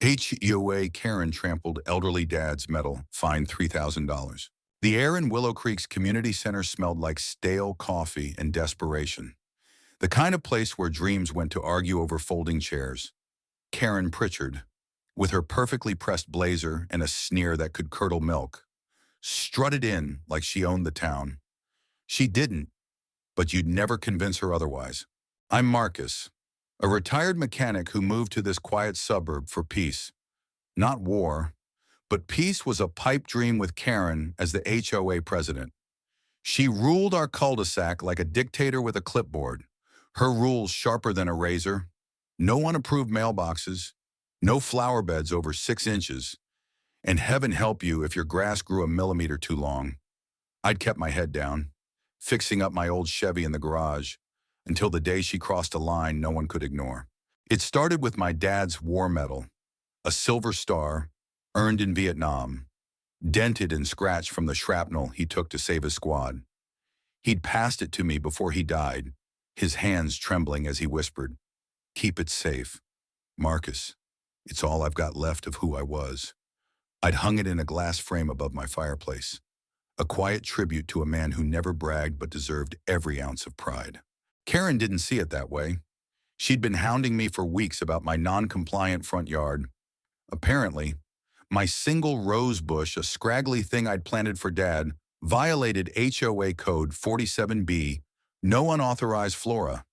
HOA Karen trampled elderly dad's metal, fined $3,000. The air in Willow Creek's community center smelled like stale coffee and desperation. The kind of place where dreams went to argue over folding chairs. Karen Pritchard, with her perfectly pressed blazer and a sneer that could curdle milk, strutted in like she owned the town. She didn't, but you'd never convince her otherwise. I'm Marcus, a retired mechanic who moved to this quiet suburb for peace. Not war, but peace was a pipe dream with Karen as the HOA president. She ruled our cul-de-sac like a dictator with a clipboard, her rules sharper than a razor. No unapproved mailboxes, no flower beds over 6 inches, and heaven help you if your grass grew a millimeter too long. I'd kept my head down, fixing up my old Chevy in the garage, until the day she crossed a line no one could ignore. It started with my dad's war medal, a silver star, earned in Vietnam, dented and scratched from the shrapnel he took to save his squad. He'd passed it to me before he died, his hands trembling as he whispered, "Keep it safe, Marcus. It's all I've got left of who I was." I'd hung it in a glass frame above my fireplace, a quiet tribute to a man who never bragged but deserved every ounce of pride. Karen didn't see it that way. She'd been hounding me for weeks about my non-compliant front yard. Apparently, my single rose bush, a scraggly thing I'd planted for Dad, violated HOA Code 47B, no unauthorized flora.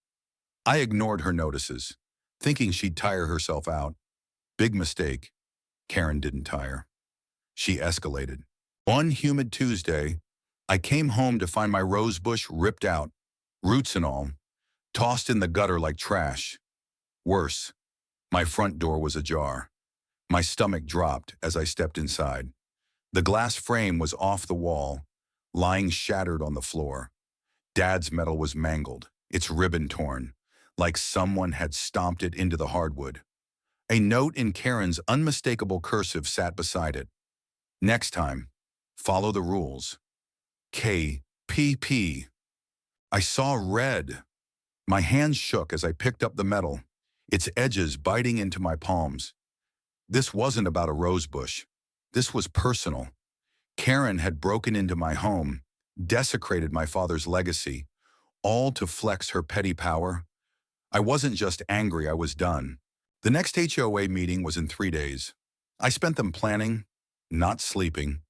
I ignored her notices, thinking she'd tire herself out. Big mistake. Karen didn't tire. She escalated. One humid Tuesday, I came home to find my rose bush ripped out, roots and all, tossed in the gutter like trash. Worse, my front door was ajar. My stomach dropped as I stepped inside. The glass frame was off the wall, lying shattered on the floor. Dad's metal was mangled, its ribbon torn, like someone had stomped it into the hardwood. A note in Karen's unmistakable cursive sat beside it. "Next time, follow the rules. KPP." I saw red. My hands shook as I picked up the metal, its edges biting into my palms. This wasn't about a rose bush. This was personal. Karen had broken into my home, desecrated my father's legacy, all to flex her petty power. I wasn't just angry, I was done. The next HOA meeting was in 3 days. I spent them planning, not sleeping.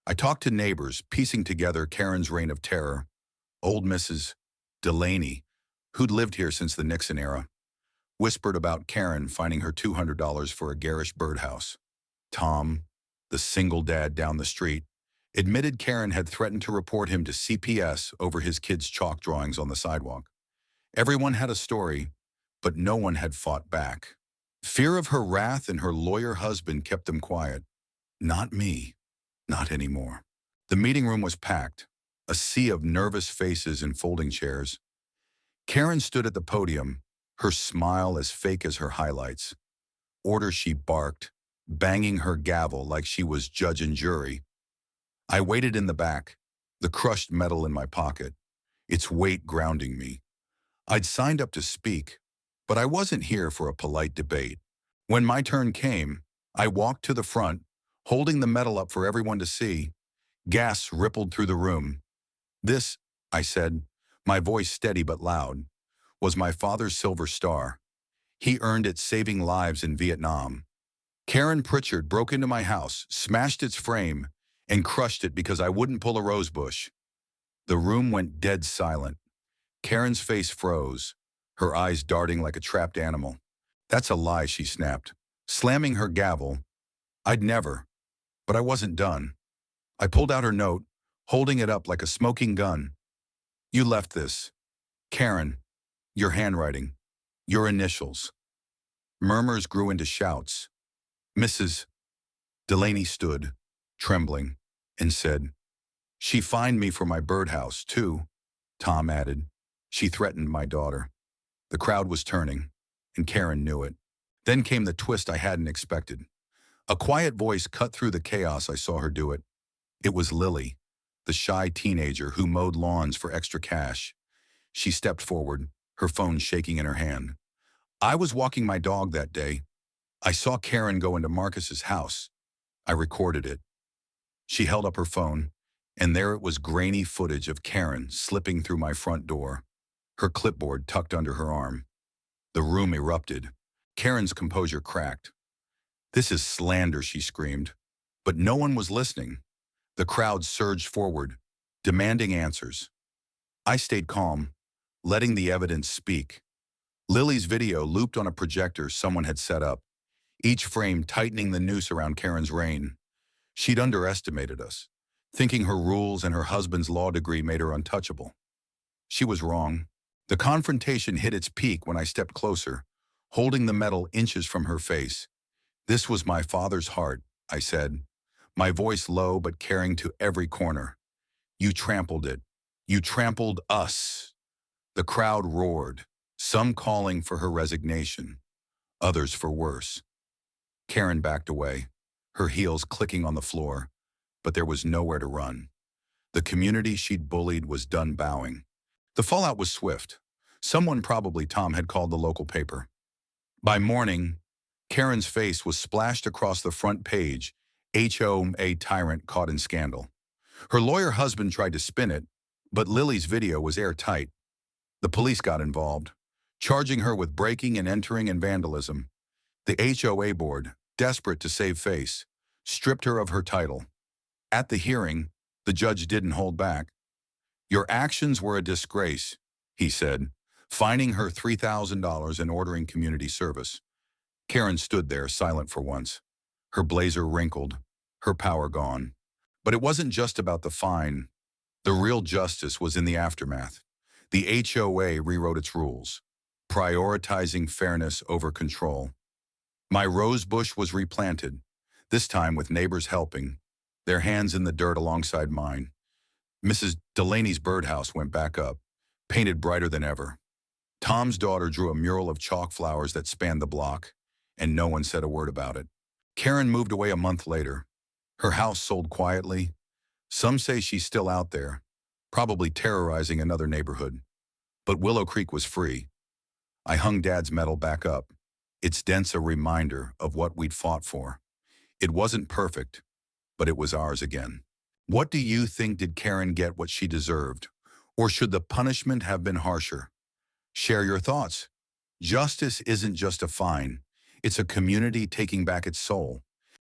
I talked to neighbors, piecing together Karen's reign of terror. Old Mrs. Delaney, who'd lived here since the Nixon era, whispered about Karen finding her $200 for a garish birdhouse. Tom, the single dad down the street, admitted Karen had threatened to report him to CPS over his kids' chalk drawings on the sidewalk. Everyone had a story, but no one had fought back. Fear of her wrath and her lawyer husband kept them quiet. Not me. Not anymore. The meeting room was packed, a sea of nervous faces in folding chairs. Karen stood at the podium, her smile as fake as her highlights. Orders she barked, banging her gavel like she was judge and jury. I waited in the back, the crushed metal in my pocket, its weight grounding me. I'd signed up to speak, but I wasn't here for a polite debate. When my turn came, I walked to the front, holding the metal up for everyone to see. Gas rippled through the room. "This," I said, my voice steady but loud, "was my father's silver star. He earned it saving lives in Vietnam. Karen Pritchard broke into my house, smashed its frame, and crushed it because I wouldn't pull a rose bush." The room went dead silent. Karen's face froze, her eyes darting like a trapped animal. "That's a lie," she snapped, slamming her gavel. I'd never, but I wasn't done. I pulled out her note, holding it up like a smoking gun. "You left this. Karen, your handwriting, your initials." Murmurs grew into shouts. Mrs. Delaney stood, trembling, and said, "She fined me for my birdhouse, too," Tom added. "She threatened my daughter." The crowd was turning, and Karen knew it. Then came the twist I hadn't expected. A quiet voice cut through the chaos. I saw her do it. It was Lily, the shy teenager who mowed lawns for extra cash. She stepped forward, her phone shaking in her hand. "I was walking my dog that day. I saw Karen go into Marcus's house. I recorded it. She held up her phone, and there it was, grainy footage of Karen slipping through my front door, her clipboard tucked under her arm. The room erupted. Karen's composure cracked. "This is slander," she screamed. But no one was listening. The crowd surged forward, demanding answers. I stayed calm, letting the evidence speak. Lily's video looped on a projector someone had set up, each frame tightening the noose around Karen's reign. She'd underestimated us, thinking her rules and her husband's law degree made her untouchable. She was wrong. The confrontation hit its peak when I stepped closer, holding the metal inches from her face. "This was my father's heart," I said, my voice low but carrying to every corner. "You trampled it. You trampled us." The crowd roared, some calling for her resignation, others for worse. Karen backed away, her heels clicking on the floor, but there was nowhere to run. The community she'd bullied was done bowing. The fallout was swift. Someone, probably Tom, had called the local paper. By morning, Karen's face was splashed across the front page, HOA tyrant caught in scandal. Her lawyer husband tried to spin it, but Lily's video was airtight. The police got involved, charging her with breaking and entering and vandalism. The HOA board, desperate to save face, stripped her of her title. At the hearing, the judge didn't hold back. "Your actions were a disgrace," he said, fining her $3,000 and ordering community service. Karen stood there, silent for once, her blazer wrinkled, her power gone. But it wasn't just about the fine. The real justice was in the aftermath. The HOA rewrote its rules, prioritizing fairness over control. My rose bush was replanted, this time with neighbors helping, their hands in the dirt alongside mine. Mrs. Delaney's birdhouse went back up, painted brighter than ever. Tom's daughter drew a mural of chalk flowers that spanned the block, and no one said a word about it. Karen moved away a month later. Her house sold quietly. Some say she's still out there, probably terrorizing another neighborhood. But Willow Creek was free. I hung Dad's medal back up, its dents a reminder of what we'd fought for. It wasn't perfect, but it was ours again. What do you think? Did Karen get what she deserved? Or should the punishment have been harsher? Share your thoughts. Justice isn't just a fine. It's a community taking back its soul.